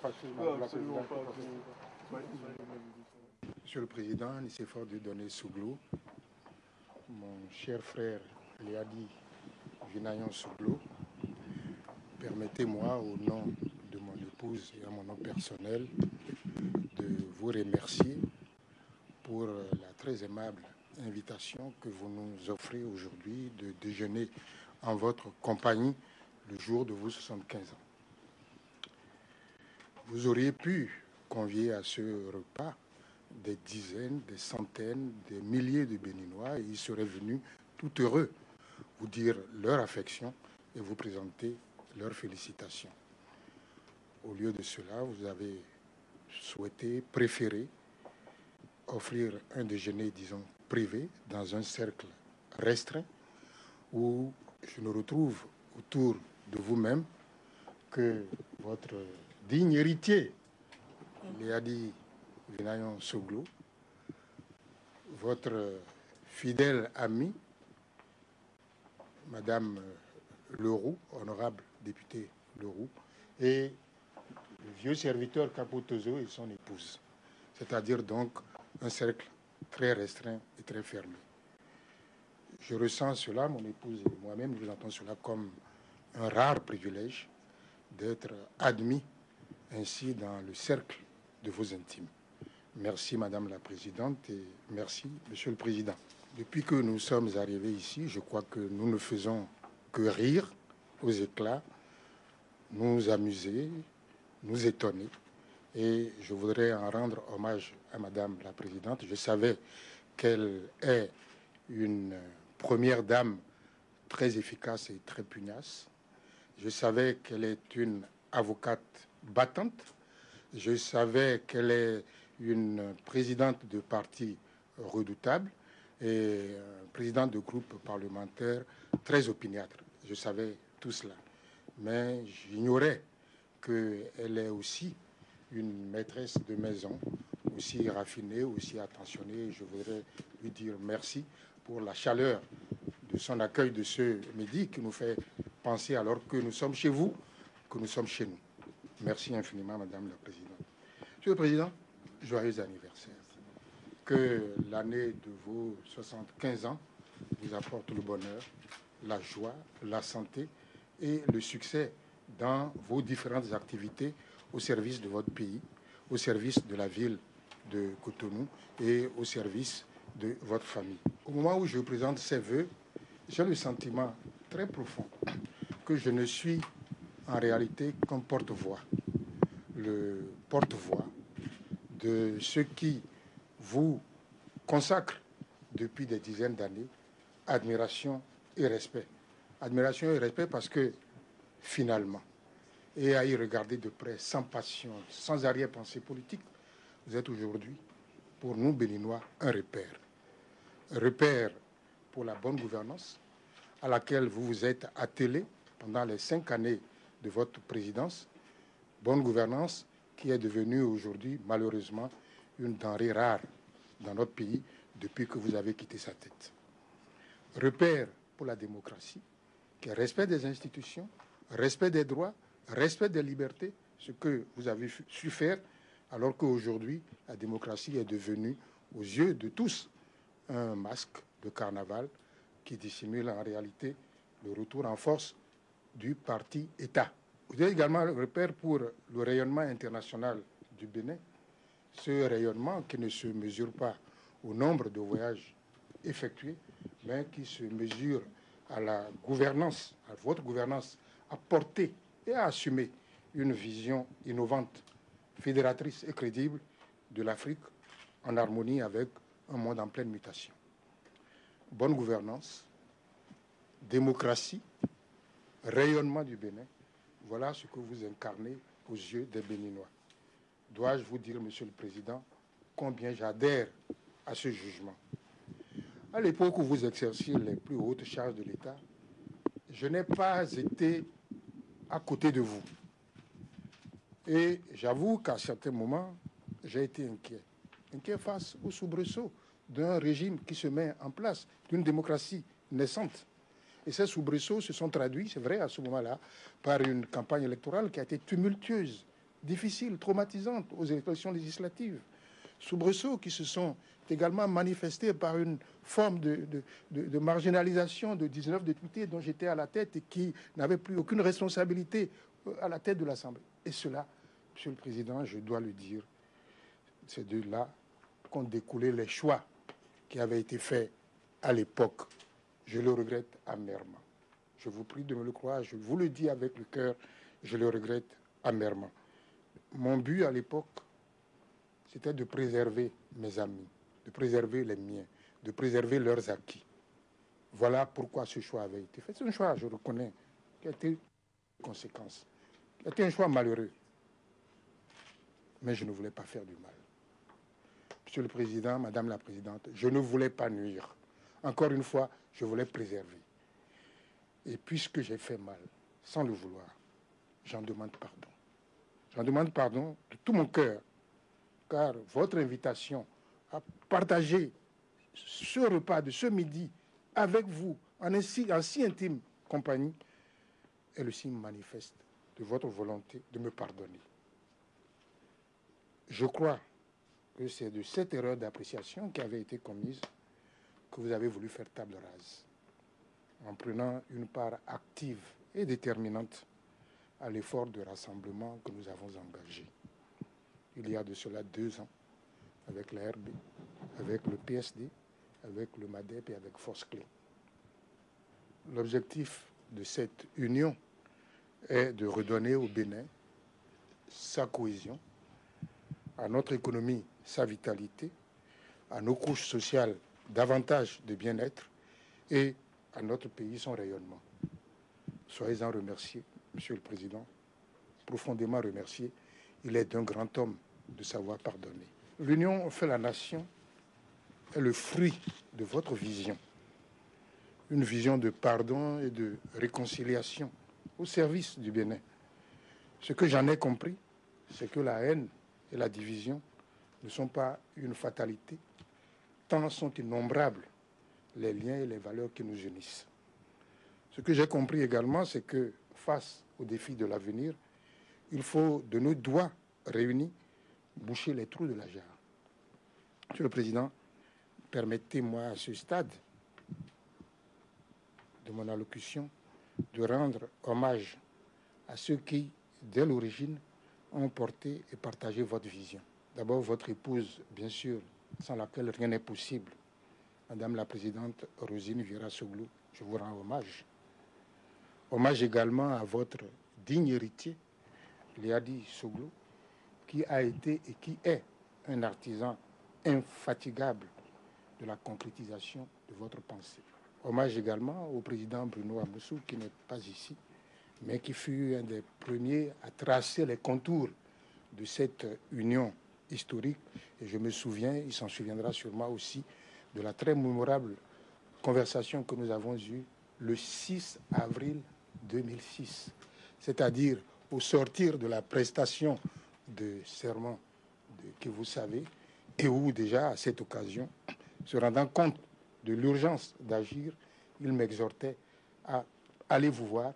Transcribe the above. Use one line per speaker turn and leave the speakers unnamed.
fâché,
Non,
Madame la
absolument
Présidente.
pas.
Monsieur le Président, Nicéphore Dieudonné Souglo, mon cher frère Léadi Vinayon Souglo, permettez-moi, au nom de mon épouse et à mon nom personnel, de vous remercier pour la très aimable invitation que vous nous offrez aujourd'hui de déjeuner en votre compagnie le jour de vos 75 ans. Vous auriez pu convier à ce repas des dizaines, des centaines, des milliers de Béninois et ils seraient venus tout heureux vous dire leur affection et vous présenter leurs félicitations. Au lieu de cela, vous avez préféré offrir un déjeuner, disons, privé, dans un cercle restreint, où je ne retrouve autour de vous-même que votre digne héritier, Léadi Vinayon Souglo, votre fidèle amie, Madame Leroux, honorable députée Leroux, et le vieux serviteur Capotozo et son épouse. C'est-à-dire donc un cercle très restreint et très fermé. Je ressens cela, mon épouse et moi-même, nous ressentons cela comme un rare privilège d'être admis ainsi dans le cercle de vos intimes. Merci Madame la Présidente et merci Monsieur le Président. Depuis que nous sommes arrivés ici, je crois que nous ne faisons que rire aux éclats, nous amuser, nous étonner. Et je voudrais en rendre hommage à Madame la Présidente. Je savais qu'elle est une première dame très efficace et très pugnace. Je savais qu'elle est une avocate battante. Je savais qu'elle est une présidente de parti redoutable et présidente de groupe parlementaire très opiniâtre. Je savais tout cela. Mais j'ignorais qu'elle est aussi une maîtresse de maison, aussi raffinée, aussi attentionnée. Je voudrais lui dire merci pour la chaleur de son accueil de ce midi qui nous fait penser, alors que nous sommes chez vous, que nous sommes chez nous. Merci infiniment, Madame la Présidente. Monsieur le Président, joyeux anniversaire. Que l'année de vos 75 ans vous apporte le bonheur, la joie, la santé et le succès dans vos différentes activités au service de votre pays, au service de la ville de Cotonou et au service de votre famille. Au moment où je vous présente ces vœux, j'ai le sentiment très profond que je ne suis en réalité qu'un porte-voix. Le porte-voix de ceux qui vous consacrent depuis des dizaines d'années admiration et respect. Admiration et respect parce que finalement, et à y regarder de près, sans passion, sans arrière-pensée politique, vous êtes aujourd'hui, pour nous Béninois, un repère. Un repère pour la bonne gouvernance à laquelle vous vous êtes attelé pendant les 5 années de votre présidence. Bonne gouvernance qui est devenue aujourd'hui, malheureusement, une denrée rare dans notre pays depuis que vous avez quitté sa tête. Repère pour la démocratie, qui est respect des institutions, respect des droits, respect des libertés, ce que vous avez su faire, alors qu'aujourd'hui, la démocratie est devenue, aux yeux de tous, un masque de carnaval qui dissimule en réalité le retour en force du parti État. Vous avez également le repère pour le rayonnement international du Bénin, ce rayonnement qui ne se mesure pas au nombre de voyages effectués, mais qui se mesure à la gouvernance, à votre gouvernance, à porter et à assumer une vision innovante, fédératrice et crédible de l'Afrique en harmonie avec un monde en pleine mutation. Bonne gouvernance, démocratie, rayonnement du Bénin, voilà ce que vous incarnez aux yeux des Béninois. Dois-je vous dire, Monsieur le Président, combien j'adhère à ce jugement. À l'époque où vous exerciez les plus hautes charges de l'État, je n'ai pas été à côté de vous. Et j'avoue qu'à certains moments, j'ai été inquiet. Inquiet face au soubresaut d'un régime qui se met en place, d'une démocratie naissante. Et ces soubresauts se sont traduits, c'est vrai, à ce moment-là, par une campagne électorale qui a été tumultueuse, difficiles, traumatisantes aux élections législatives. Soubresauts qui se sont également manifestés par une forme de marginalisation de 19 députés dont j'étais à la tête et qui n'avaient plus aucune responsabilité à la tête de l'Assemblée. Et cela, Monsieur le Président, je dois le dire, c'est de là qu'ont découlé les choix qui avaient été faits à l'époque. Je le regrette amèrement. Je vous prie de me le croire, je vous le dis avec le cœur, je le regrette amèrement. Mon but à l'époque, c'était de préserver mes amis, de préserver les miens, de préserver leurs acquis. Voilà pourquoi ce choix avait été fait. C'est un choix, je reconnais, qui a été conséquence, qui a été un choix malheureux. Mais je ne voulais pas faire du mal. Monsieur le Président, Madame la Présidente, je ne voulais pas nuire. Encore une fois, je voulais préserver. Et puisque j'ai fait mal, sans le vouloir, j'en demande pardon. J'en demande pardon de tout mon cœur, car votre invitation à partager ce repas de ce midi avec vous, en si intime compagnie, est le signe manifeste de votre volonté de me pardonner. Je crois que c'est de cette erreur d'appréciation qui avait été commise que vous avez voulu faire table rase, en prenant une part active et déterminante à l'effort de rassemblement que nous avons engagé. Il y a de cela 2 ans, avec la RB, avec le PSD, avec le MADEP et avec Force Clé. L'objectif de cette union est de redonner au Bénin sa cohésion, à notre économie sa vitalité, à nos couches sociales davantage de bien-être et à notre pays son rayonnement. Soyez-en remerciés, Monsieur le Président, profondément remerciés. Il est d'un grand homme de savoir pardonner. L'union fait la nation est le fruit de votre vision. Une vision de pardon et de réconciliation au service du Bénin. Ce que j'en ai compris, c'est que la haine et la division ne sont pas une fatalité, tant sont innombrables les liens et les valeurs qui nous unissent. Ce que j'ai compris également, c'est que face aux défis de l'avenir, il faut de nos doigts réunis boucher les trous de la jarre. Monsieur le Président, permettez-moi à ce stade de mon allocution de rendre hommage à ceux qui, dès l'origine, ont porté et partagé votre vision. D'abord, votre épouse, bien sûr, sans laquelle rien n'est possible, Madame la Présidente Rosine Vieira-Soglou, je vous rends hommage. Hommage également à votre digne héritier, Liadi Soglou, qui a été et qui est un artisan infatigable de la concrétisation de votre pensée. Hommage également au président Bruno Amoussou, qui n'est pas ici, mais qui fut un des premiers à tracer les contours de cette union historique. Et je me souviens, il s'en souviendra sûrement aussi, de la très mémorable conversation que nous avons eue le 6 avril 2006, c'est-à-dire au sortir de la prestation de serment que vous savez, et où déjà, à cette occasion, se rendant compte de l'urgence d'agir, il m'exhortait à aller vous voir